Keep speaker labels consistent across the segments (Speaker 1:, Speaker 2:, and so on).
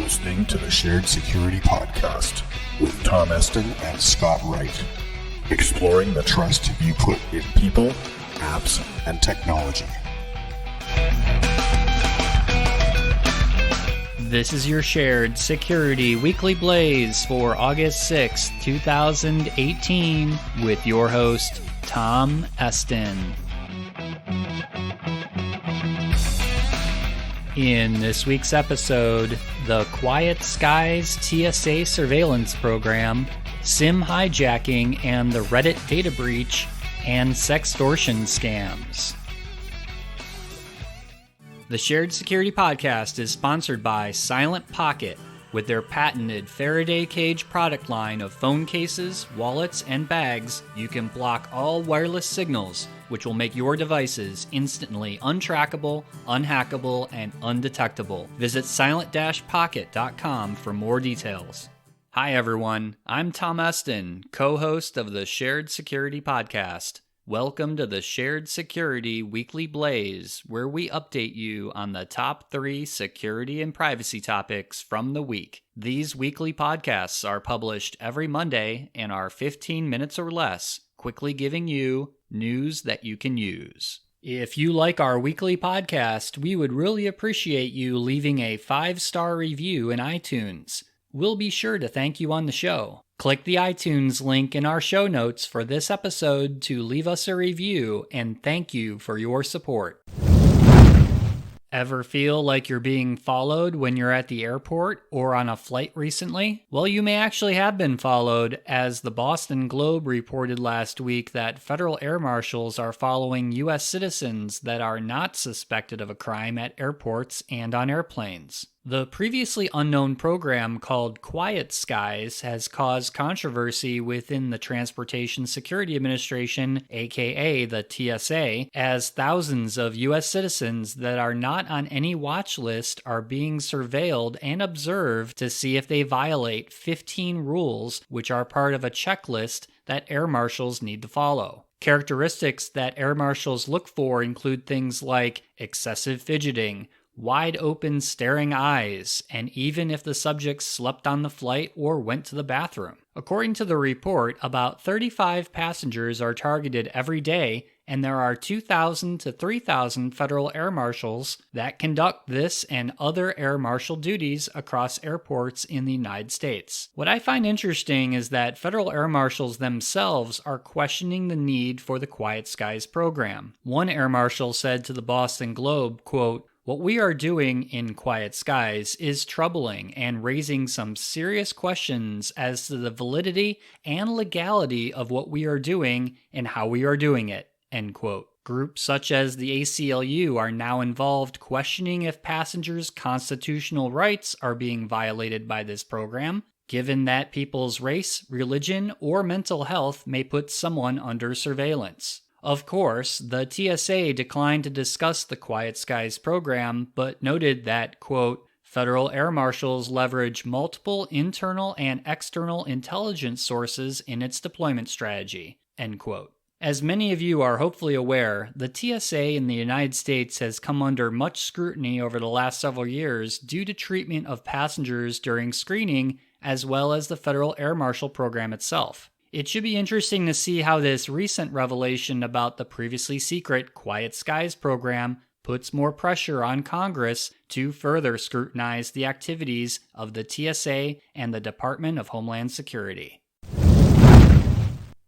Speaker 1: listening to the Shared Security Podcast with Tom Eston and Scott Wright, exploring the trust you put in people, apps, and technology.
Speaker 2: This is your Shared Security Weekly Blaze for August 6, 2018, with your host, Tom Eston. In this week's episode, the Quiet Skies TSA Surveillance Program, SIM hijacking and the Reddit data breach, and Sextortion Scams. The Shared Security Podcast is sponsored by Silent Pocket, with their patented Faraday cage product line of phone cases, wallets, and bags. You can block all wireless signals, which will make your devices instantly untrackable, unhackable, and undetectable. Visit silent-pocket.com for more details. Hi everyone, I'm Tom Eston, co-host of the Shared Security Podcast. Welcome to the Shared Security Weekly Blaze, where we update you on the top 3 security and privacy topics from the week. These weekly podcasts are published every Monday and are 15 minutes or less, quickly giving you news that you can use. If you like our weekly podcast, we would really appreciate you leaving a 5-star review in iTunes. We'll be sure to thank you on the show. Click the iTunes link in our show notes for this episode to leave us a review, and thank you for your support. Ever feel like you're being followed when you're at the airport or on a flight recently? Well, you may actually have been followed, as the Boston Globe reported last week that federal air marshals are following U.S. citizens that are not suspected of a crime at airports and on airplanes. The previously unknown program called Quiet Skies has caused controversy within the Transportation Security Administration, aka the TSA, as thousands of U.S. citizens that are not on any watch list are being surveilled and observed to see if they violate 15 rules, which are part of a checklist that air marshals need to follow. Characteristics that air marshals look for include things like excessive fidgeting, wide open staring eyes, and even if the subject slept on the flight or went to the bathroom. According to the report, about 35 passengers are targeted every day, and there are 2,000 to 3,000 federal air marshals that conduct this and other air marshal duties across airports in the United States. What I find interesting is that federal air marshals themselves are questioning the need for the Quiet Skies program. One air marshal said to the Boston Globe, quote, "What we are doing in Quiet Skies is troubling and raising some serious questions as to the validity and legality of what we are doing and how we are doing it." End quote. Groups such as the ACLU are now involved questioning if passengers' constitutional rights are being violated by this program, given that people's race, religion, or mental health may put someone under surveillance. Of course, the TSA declined to discuss the Quiet Skies program, but noted that, quote, "Federal air marshals leverage multiple internal and external intelligence sources in its deployment strategy," end quote. As many of you are hopefully aware, the TSA in the United States has come under much scrutiny over the last several years due to treatment of passengers during screening, as well as the Federal Air Marshal program itself. It should be interesting to see how this recent revelation about the previously secret Quiet Skies program puts more pressure on Congress to further scrutinize the activities of the TSA and the Department of Homeland Security.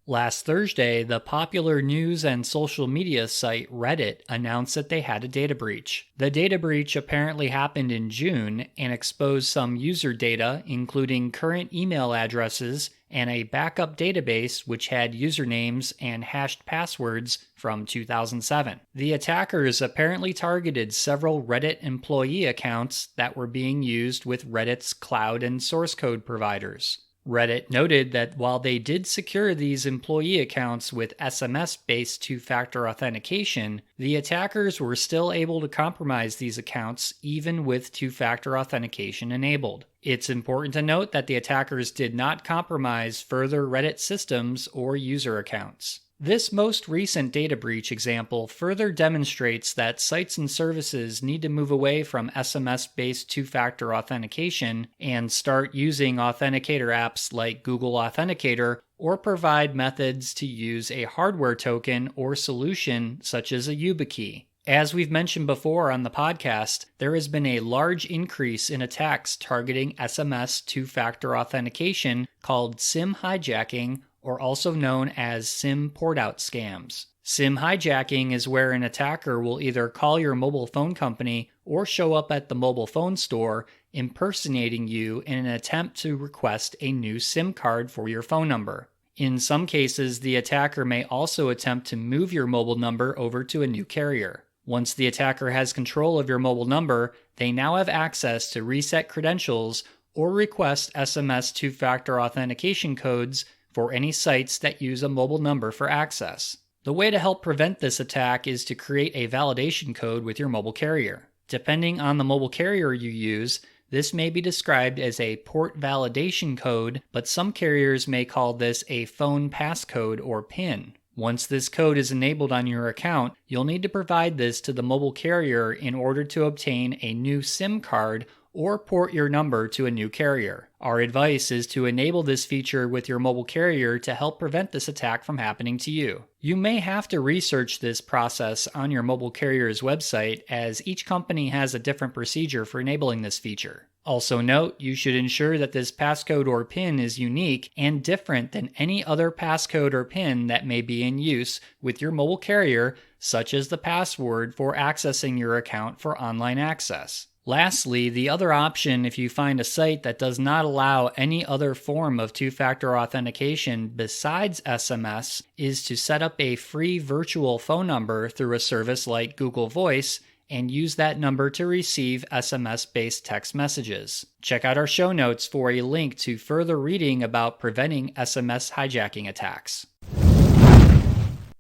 Speaker 2: Last Thursday, the popular news and social media site Reddit announced that they had a data breach. The data breach apparently happened in June and exposed some user data, including current email addresses and a backup database which had usernames and hashed passwords from 2007. The attackers apparently targeted several Reddit employee accounts that were being used with Reddit's cloud and source code providers. Reddit noted that while they did secure these employee accounts with SMS-based two-factor authentication, the attackers were still able to compromise these accounts even with two-factor authentication enabled. It's important to note that the attackers did not compromise further Reddit systems or user accounts. This most recent data breach example further demonstrates that sites and services need to move away from SMS-based two-factor authentication and start using authenticator apps like Google Authenticator, or provide methods to use a hardware token or solution such as a YubiKey. As we've mentioned before on the podcast, there has been a large increase in attacks targeting SMS two-factor authentication called SIM hijacking, or also known as SIM port-out scams. SIM hijacking is where an attacker will either call your mobile phone company or show up at the mobile phone store impersonating you in an attempt to request a new SIM card for your phone number. In some cases, the attacker may also attempt to move your mobile number over to a new carrier. Once the attacker has control of your mobile number, they now have access to reset credentials or request SMS two-factor authentication codes for any sites that use a mobile number for access. The way to help prevent this attack is to create a validation code with your mobile carrier. Depending on the mobile carrier you use, this may be described as a port validation code, but some carriers may call this a phone passcode or PIN. Once this code is enabled on your account, you'll need to provide this to the mobile carrier in order to obtain a new SIM card or port your number to a new carrier. Our advice is to enable this feature with your mobile carrier to help prevent this attack from happening to you. You may have to research this process on your mobile carrier's website, as each company has a different procedure for enabling this feature. Also note, you should ensure that this passcode or PIN is unique and different than any other passcode or PIN that may be in use with your mobile carrier, such as the password for accessing your account for online access. Lastly, the other option if you find a site that does not allow any other form of two-factor authentication besides SMS is to set up a free virtual phone number through a service like Google Voice and use that number to receive SMS-based text messages. Check out our show notes for a link to further reading about preventing SMS hijacking attacks.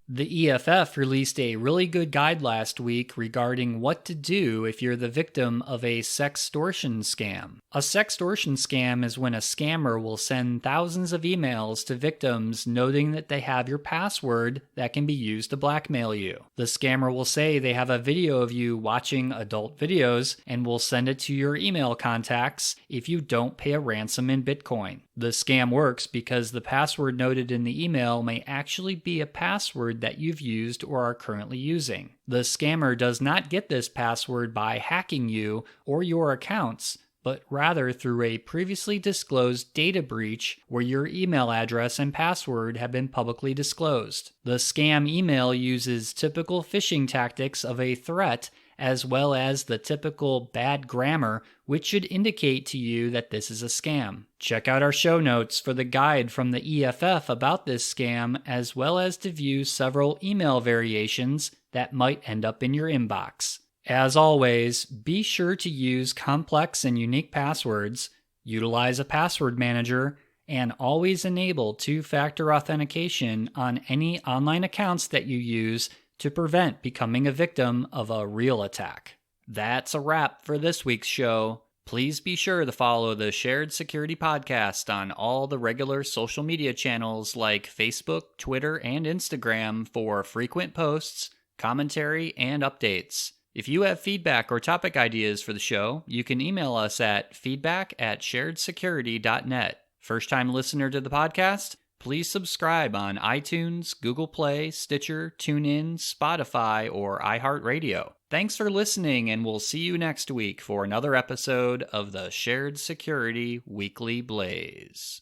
Speaker 2: The EFF released a really good guide last week regarding what to do if you're the victim of a sextortion scam. A sextortion scam is when a scammer will send thousands of emails to victims noting that they have your password that can be used to blackmail you. The scammer will say they have a video of you watching adult videos and will send it to your email contacts if you don't pay a ransom in Bitcoin. The scam works because the password noted in the email may actually be a password that you've used or are currently using. The scammer does not get this password by hacking you or your accounts, but rather through a previously disclosed data breach where your email address and password have been publicly disclosed. The scam email uses typical phishing tactics of a threat, as well as the typical bad grammar, which should indicate to you that this is a scam. Check out our show notes for the guide from the EFF about this scam, as well as to view several email variations that might end up in your inbox. As always, be sure to use complex and unique passwords, utilize a password manager, and always enable two-factor authentication on any online accounts that you use to prevent becoming a victim of a real attack. That's a wrap for this week's show. Please be sure to follow the Shared Security Podcast on all the regular social media channels like Facebook, Twitter, and Instagram for frequent posts, commentary, and updates. If you have feedback or topic ideas for the show, you can email us at feedback@sharedsecurity.net. First-time listener to the podcast? Please subscribe on iTunes, Google Play, Stitcher, TuneIn, Spotify, or iHeartRadio. Thanks for listening, and we'll see you next week for another episode of the Shared Security Weekly Blaze.